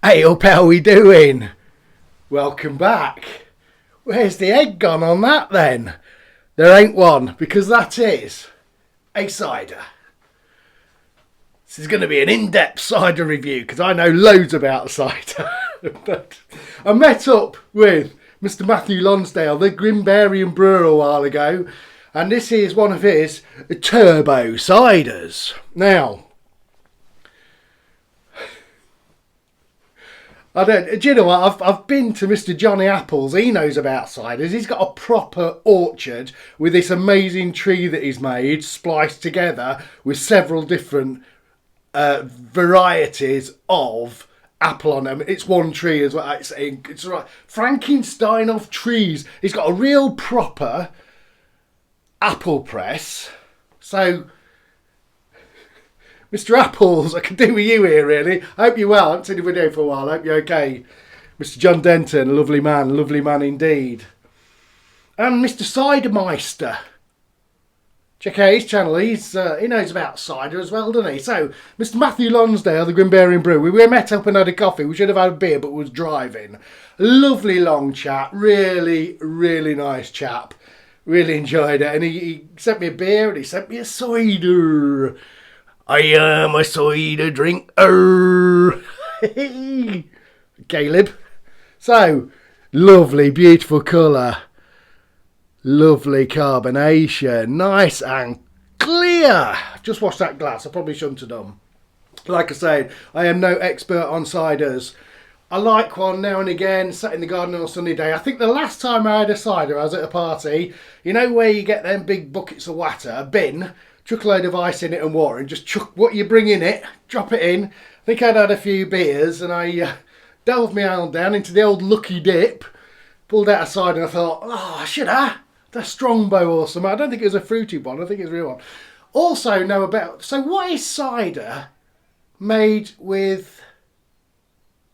Hey up, how we doing? Welcome back. Where's the egg gone on that then? There ain't one, because that is a cider. This is going to be an in-depth cider review because I know loads about cider. But I met up with Mr. Mathew Lonsdale, the Grimbarian brewer, a while ago, and this is one of his turbo ciders. Now, do you know what? I've been to Mr. Johnny Apple's. He knows about ciders. He's got a proper orchard with this amazing tree that he's made, spliced together with several different varieties of apple on them. It's one tree as well. It's right, Frankenstein of trees. He's got a real proper apple press. So, Mr. Apples, I can do with you here, really. I hope you're well. I haven't seen your video for a while. I hope you're okay. Mr. John Denton, a lovely man indeed. And Mr. Cidermeister. Check out his channel. He knows about cider as well, doesn't he? So, Mr. Mathew Lonsdale, the Grimbarian brewer. We met up and had a coffee. We should have had a beer, but was driving. Lovely long chat. Really, really nice chap. Really enjoyed it. And he sent me a beer and he sent me a cider. I am a cider drinker. Caleb. So, lovely, beautiful colour. Lovely carbonation. Nice and clear. Just washed that glass. I probably shouldn't have done. Like I said, I am no expert on ciders. I like one now and again, sat in the garden on a sunny day. I think the last time I had a cider, I was at a party. You know where you get them big buckets of water, a bin, chuck a load of ice in it and water, and just chuck what you bring in it, drop it in. I think I'd had a few beers, and I delved my hand down into the old Lucky Dip, pulled out a cider, and I thought, oh, should I? The Strongbow or something. I don't think it was a fruity one, I think it's a real one. Also know about, so what is cider made with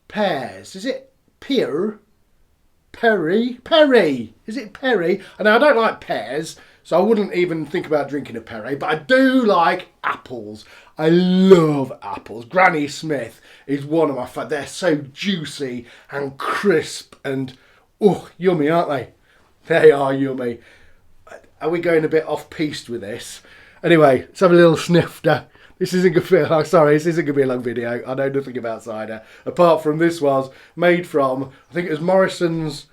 pears? Is it pear? Perry? Is it perry? And I don't like pears, so I wouldn't even think about drinking a perry, but I do like apples. I love apples. Granny Smith is one of my favourites. They're so juicy and crisp and, yummy, aren't they? They are yummy. Are we going a bit off-piste with this? Anyway, let's have a little snifter. This isn't going to be a long video. I know nothing about cider. Apart from this was made from, I think it was Morrison's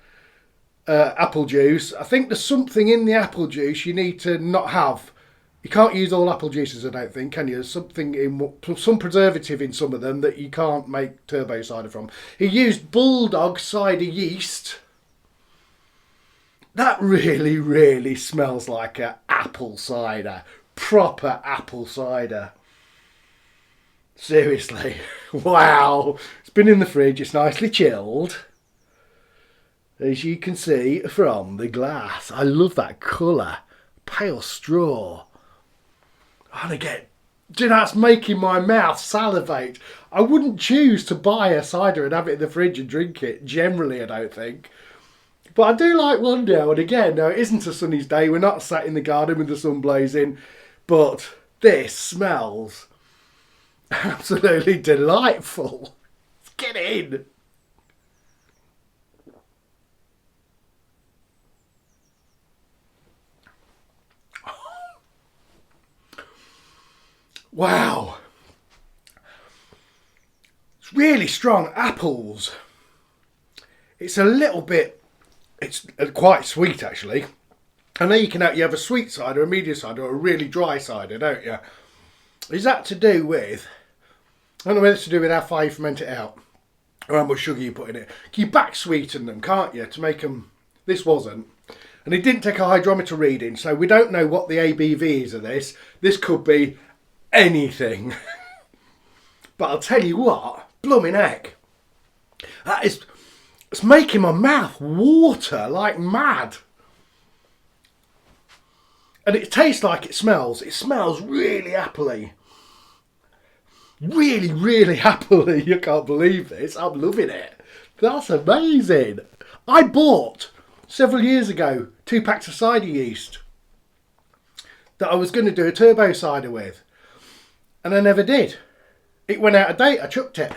apple juice. I think there's something in the apple juice you need to not have. You can't use all apple juices, I don't think, can you? There's something in, some preservative in some of them that you can't make turbo cider from. He used Bulldog cider yeast. That really, really smells like an apple cider. Proper apple cider. Seriously. Wow. It's been in the fridge. It's nicely chilled. As you can see from the glass. I love that colour. Pale straw. And again, do you know, that's making my mouth salivate. I wouldn't choose to buy a cider and have it in the fridge and drink it. Generally, I don't think. But I do like one now and again. Now, it isn't a sunny day. We're not sat in the garden with the sun blazing. But this smells absolutely delightful. Let's get in. Wow. It's really strong apples. It's a little bit, it's quite sweet actually. I know you have a sweet cider, a medium cider, or a really dry cider, don't you? Is that to do with, I don't know whether it's to do with how far you ferment it out, or how much sugar you put in it. You back sweeten them, can't you, to make them, this wasn't. And it didn't take a hydrometer reading, so we don't know what the ABV is of this. This could be anything. But I'll tell you what, blooming heck. It's making my mouth water like mad. And it tastes like it smells. It smells really appley. Really, really happily. You can't believe this. I'm loving it. That's amazing. I bought, several years ago, 2 packs of cider yeast that I was going to do a turbo cider with. And I never did. It went out of date. I chucked it.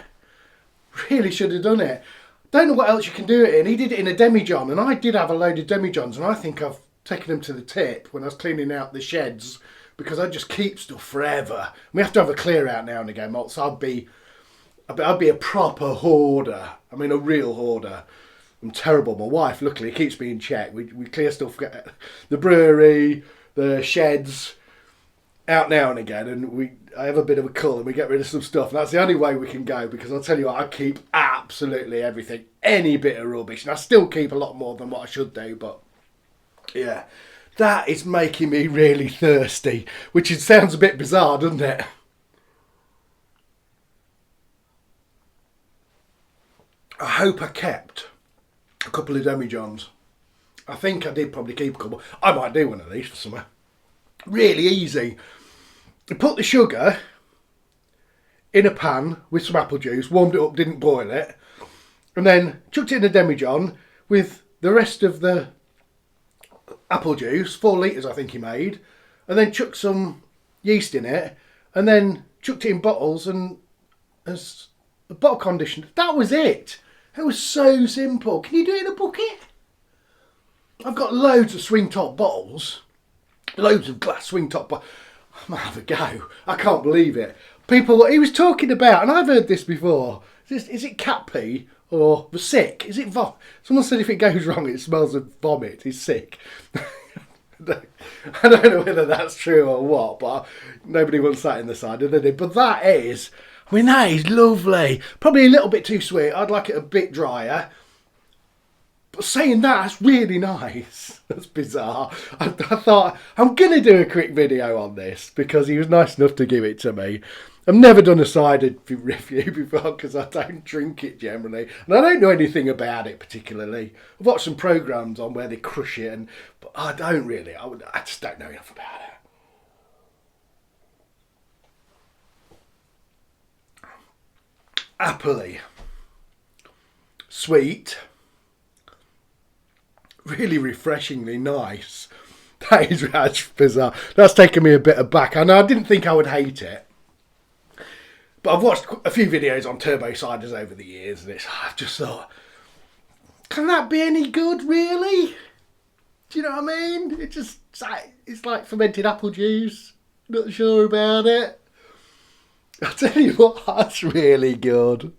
Really should have done it. Don't know what else you can do it in. He did it in a demijohn, and I did have a load of demijohns, and I think I've taken them to the tip when I was cleaning out the sheds, because I just keep stuff forever. We have to have a clear out now and again, so I'd be a proper hoarder. I mean, a real hoarder. I'm terrible. My wife, luckily, keeps me in check. We clear stuff, the brewery, the sheds, out now and again, and I have a bit of a cull and we get rid of some stuff. And that's the only way we can go, because I'll tell you what, I keep absolutely everything, any bit of rubbish, and I still keep a lot more than what I should do. But yeah, that is making me really thirsty, which sounds a bit bizarre, doesn't it? I hope I kept a couple of demijohns. I think I did probably keep a couple. I might do one of these for summer. Really easy. You put the sugar in a pan with some apple juice, warmed it up, didn't boil it, and then chucked it in a demijohn with the rest of the apple juice, 4 litres I think he made, and then chucked some yeast in it, and then chucked it in bottles and as a bottle conditioner. That was it. It was so simple. Can you do it in a bucket? I've got loads of swing top bottles, loads of glass swing top bottles. I might have a go. I can't believe it. People, he was talking about, and I've heard this before, is it cat pee or sick? Is it vomit? Someone said if it goes wrong it smells of vomit, he's sick. I don't know whether that's true or what, but nobody wants that in the cider, do they? But that is lovely. Probably a little bit too sweet. I'd like it a bit drier. But saying that, that's really nice. That's bizarre. I thought, I'm going to do a quick video on this because he was nice enough to give it to me. I've never done a cider review before because I don't drink it generally. And I don't know anything about it particularly. I've watched some programmes on where they crush it, but I don't really. I just don't know enough about it. Appley. Sweet. Really refreshingly nice. That's bizarre. That's taken me a bit aback. I know I didn't think I would hate it, but I've watched a few videos on turbo ciders over the years, and I've just thought, can that be any good, really? Do you know what I mean? It's like fermented apple juice. Not sure about it. I'll tell you what, that's really good.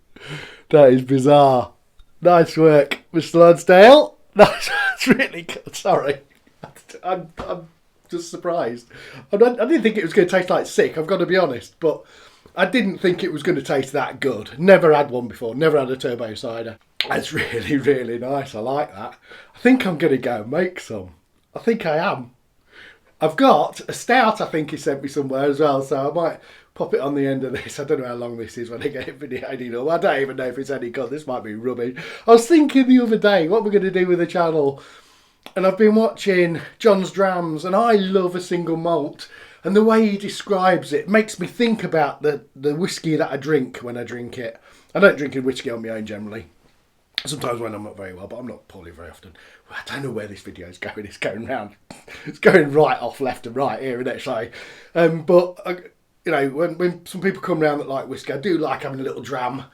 That is bizarre. Nice work, Mr. Lonsdale. That's really good. Sorry. I'm just surprised. I didn't think it was going to taste like sick, I've got to be honest, but I didn't think it was going to taste that good. Never had one before, never had a turbo cider. It's really, really nice. I like that. I think I'm going to go and make some. I think I am. I've got a stout I think he sent me somewhere as well, so I might pop it on the end of this. I don't know how long this is when I get it videoed up. I don't even know if it's any good. This might be rubbish. I was thinking the other day what we're going to do with the channel, and I've been watching John's Drams, and I love a single malt, and the way he describes it makes me think about the whiskey that I drink when I drink it. I don't drink whiskey on my own generally. Sometimes when I'm not very well, but I'm not poorly very often. I don't know where this video is going. It's going round. It's going right off left and right here, isn't it? So, but you know, when some people come round that like whiskey, I do like having a little dram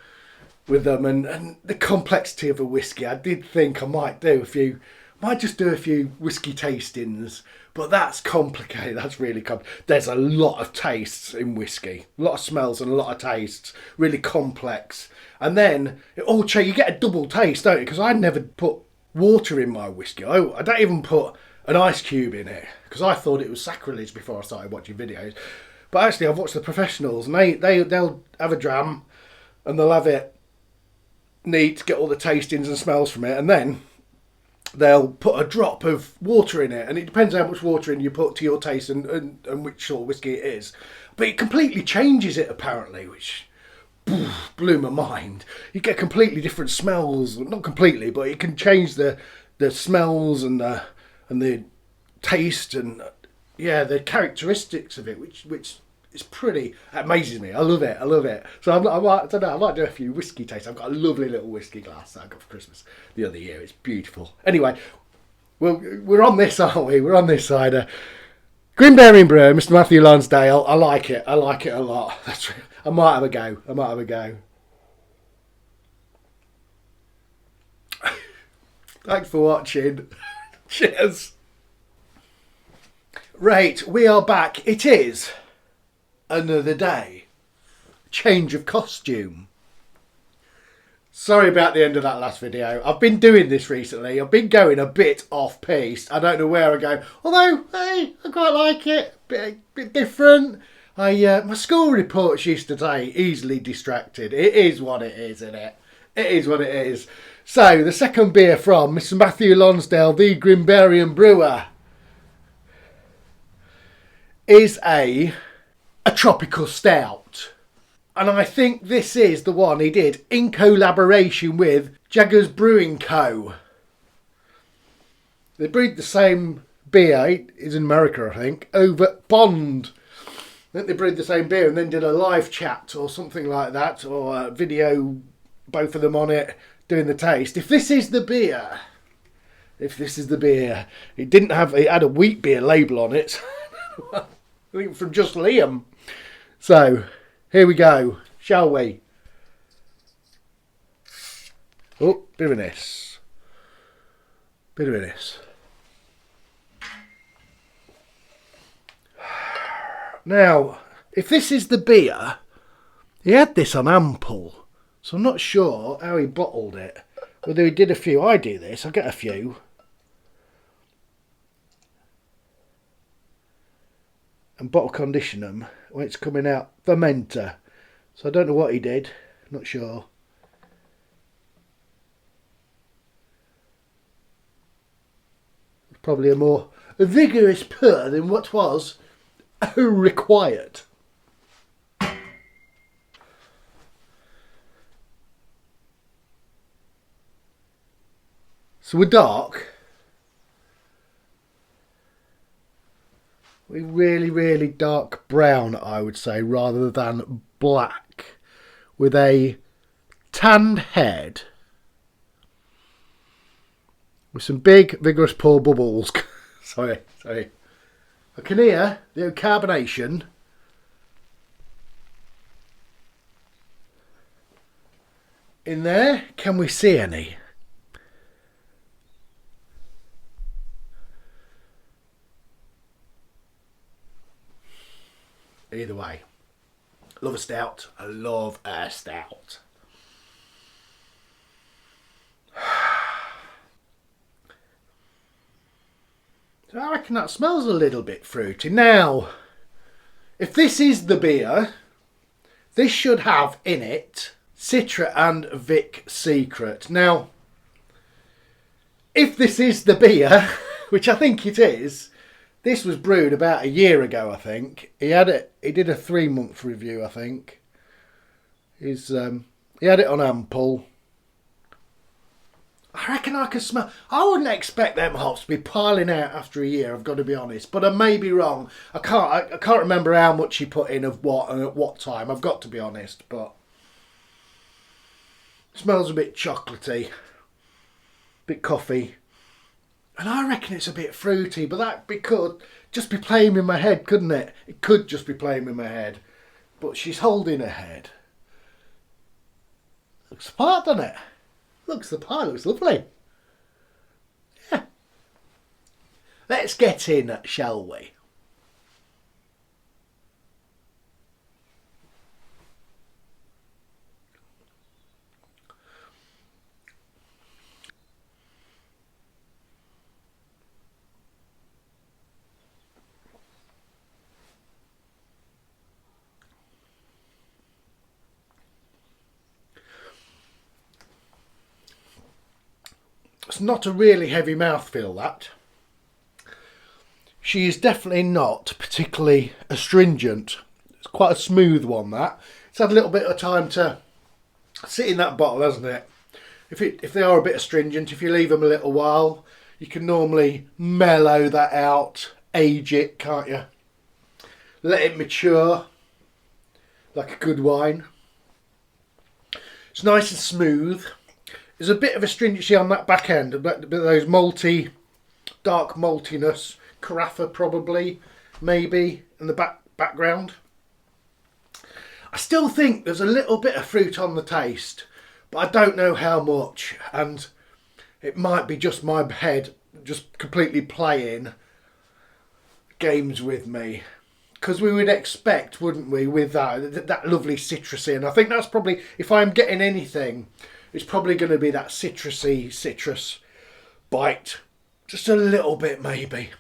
with them, and the complexity of a whiskey. I did think I might just do a few whiskey tastings, but that's complicated. That's really complicated. There's a lot of tastes in whiskey, a lot of smells and a lot of tastes, really complex. And then it all you get a double taste, don't you? Because I never put water in my whiskey. I don't even put an ice cube in it because I thought it was sacrilege before I started watching videos. But actually, I've watched the professionals, and they'll have a dram, and they'll have it neat, get all the tastings and smells from it, and then they'll put a drop of water in it, and it depends how much water in you put to your taste and which sort of whiskey it is. But it completely changes it apparently, which blew my mind. You get completely different smells, not completely, but it can change the smells and the taste and the characteristics of it, which is pretty amazes me. I love it. So I don't know. I might do a few whiskey tastes. I've got a lovely little whiskey glass that I got for Christmas the other year. It's beautiful. Anyway, we're on this, aren't we? We're on this cider. Green Bearing Brewer, Mr. Mathew Lonsdale. I like it a lot. I might have a go. Thanks for watching. Cheers. Right, we are back. It is another day. Change of costume. Sorry about the end of that last video. I've been doing this recently. I've been going a bit off piste. I don't know where I go. Although, hey, I quite like it. Bit different. My school reports yesterday, easily distracted. It is what it is, isn't it? It is what it is. So, the second beer from Mr. Mathew Lonsdale, the Grimbarian Brewer, is a tropical stout. And I think this is the one he did in collaboration with Jaggers Brewing Co. They brewed the same beer, it's in America I think, over Bond. I think they brewed the same beer and then did a live chat or something like that, or a video, both of them on it, doing the taste. If this is the beer, it had a wheat beer label on it. I think from Just Liam. So, here we go, shall we? Oh, bit of this. Now, if this is the beer, he had this on ample, so I'm not sure how he bottled it. Whether he did a few, I do this, I get a few. And bottle condition them when it's coming out fermenter. So I don't know what he did, not sure. Probably a more vigorous pour than what was required. So we're dark. We're really dark brown, I would say, rather than black, with a tanned head, with some big, vigorous pour bubbles. sorry. I can hear the carbonation. In there, can we see any? Either way, love a stout. I love a stout. So I reckon that smells a little bit fruity. Now, if this is the beer, this should have in it Citra and Vic Secret. Now, if this is the beer, which I think it is, this was brewed about a year ago, I think. He did a 3-month review, I think. He had it on ample. I reckon I can smell. I wouldn't expect them hops to be piling out after a year, I've got to be honest. But I may be wrong. I can't remember how much he put in of what and at what time, I've got to be honest. But it smells a bit chocolatey. A bit coffee. And I reckon it's a bit fruity, but that could just be playing in my head, couldn't it? It could just be playing in my head. But she's holding her head. Looks the part, doesn't it? Looks the part, looks lovely. Yeah. Let's get in, shall we? It's not a really heavy mouthfeel, that. She is definitely not particularly astringent. It's quite a smooth one, that. It's had a little bit of time to sit in that bottle, hasn't it? If they are a bit astringent, if you leave them a little while, you can normally mellow that out, age it, can't you? Let it mature like a good wine. It's nice and smooth. There's a bit of astringency on that back end, a bit of those malty, dark maltiness, carafa probably, maybe, in the background. I still think there's a little bit of fruit on the taste, but I don't know how much. And It might be just my head just completely playing games with me. Because we would expect, wouldn't we, with that lovely citrusy. And I think that's probably, if I'm getting anything, it's probably going to be that citrus bite. Just a little bit, maybe.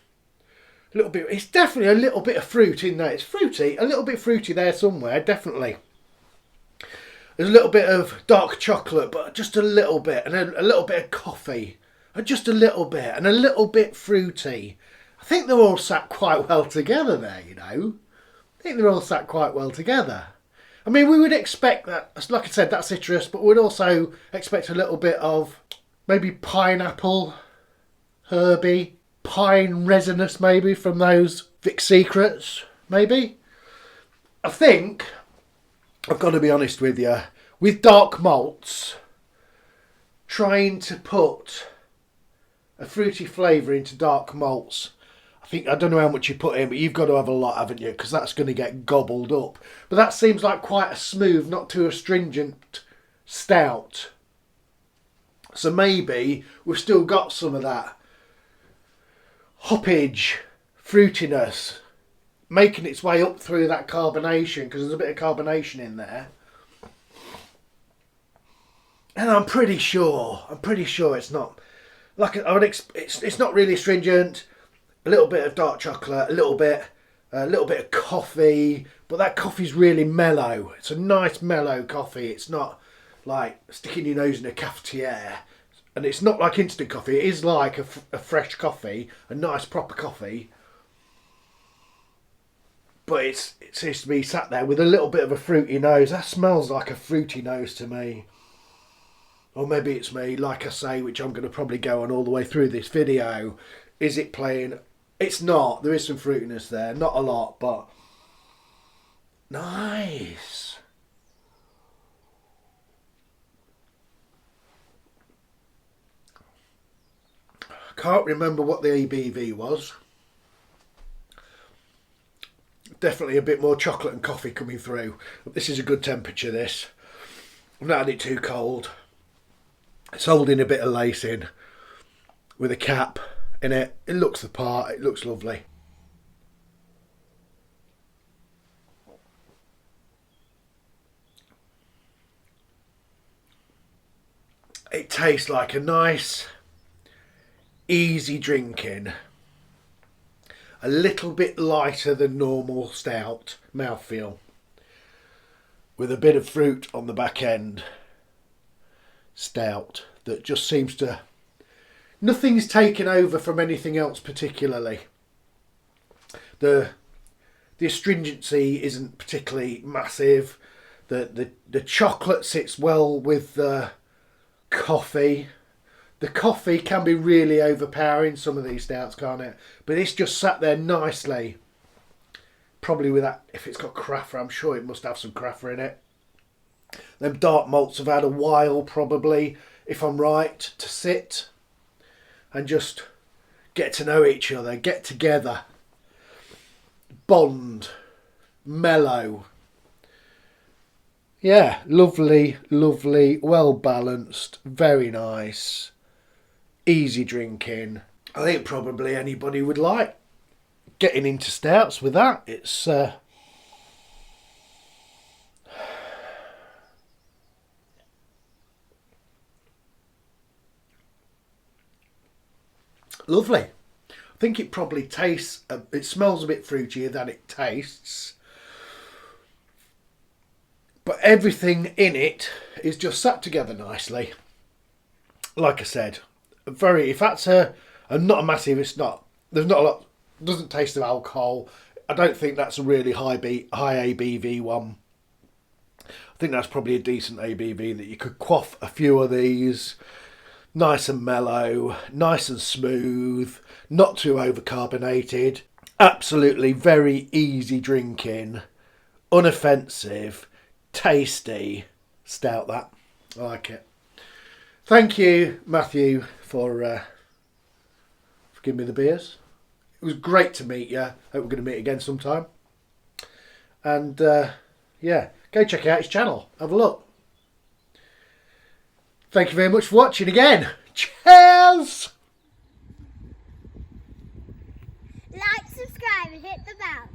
A little bit. It's definitely a little bit of fruit in there. It's fruity, a little bit fruity there somewhere, definitely. There's a little bit of dark chocolate, but just a little bit. And a little bit of coffee. And just a little bit. And a little bit fruity. I think they're all sat quite well together there, you know. I think they're all sat quite well together. I mean, we would expect that, like I said, that's citrus, but we'd also expect a little bit of maybe pineapple, herby, pine resinous maybe from those Vic Secrets, maybe. I think, I've got to be honest with you, with dark malts, trying to put a fruity flavour into dark malts, I don't know how much you put in, but you've got to have a lot, haven't you? Because that's going to get gobbled up. But that seems like quite a smooth, not too astringent stout. So maybe we've still got some of that hoppage, fruitiness, making its way up through that carbonation, because there's a bit of carbonation in there. And I'm pretty sure it's not, like I would it's not really astringent. A little bit of dark chocolate, a little bit of coffee, but that coffee's really mellow. It's a nice mellow coffee. It's not like sticking your nose in a cafetiere, and it's not like instant coffee. It is like a fresh coffee, a nice proper coffee, but it seems to be sat there with a little bit of a fruity nose. That smells like a fruity nose to me. Or maybe it's me, like I say, which I'm going to probably go on all the way through this video. Is it plain? It's not. There is some fruitiness there. Not a lot, but nice. Can't remember what the ABV was. Definitely a bit more chocolate and coffee coming through. This is a good temperature, this. I've not had it too cold. It's holding a bit of lace in with a cap in it. It looks the part. It looks lovely. It tastes like a nice, easy drinking, a little bit lighter than normal stout mouthfeel, with a bit of fruit on the back end. Stout that just seems to, nothing's taken over from anything else particularly. The astringency isn't particularly massive. The chocolate sits well with the coffee. The coffee can be really overpowering, some of these stouts, can't it? But it's just sat there nicely. Probably with that, if it's got Cracker, I'm sure it must have some Cracker in it. Them dark malts have had a while, probably, if I'm right, to sit and just get to know each other, get together, bond, mellow. Yeah, lovely, lovely, well balanced, very nice, easy drinking. I think probably anybody would like getting into stouts with that. It's lovely. I think it probably tastes, it smells a bit fruitier than it tastes. But everything in it is just sat together nicely. Like I said, if that's not a massive, it's not, there's not a lot, doesn't taste of alcohol. I don't think that's a really high ABV one. I think that's probably a decent ABV that you could quaff a few of these. Nice and mellow, nice and smooth, not too overcarbonated. Absolutely very easy drinking, unoffensive, tasty stout that. I like it. Thank you, Matthew, for giving me the beers. It was great to meet you. Hope we're going to meet again sometime. And yeah, go check out his channel. Have a look. Thank you very much for watching again. Cheers! Like, subscribe and hit the bell.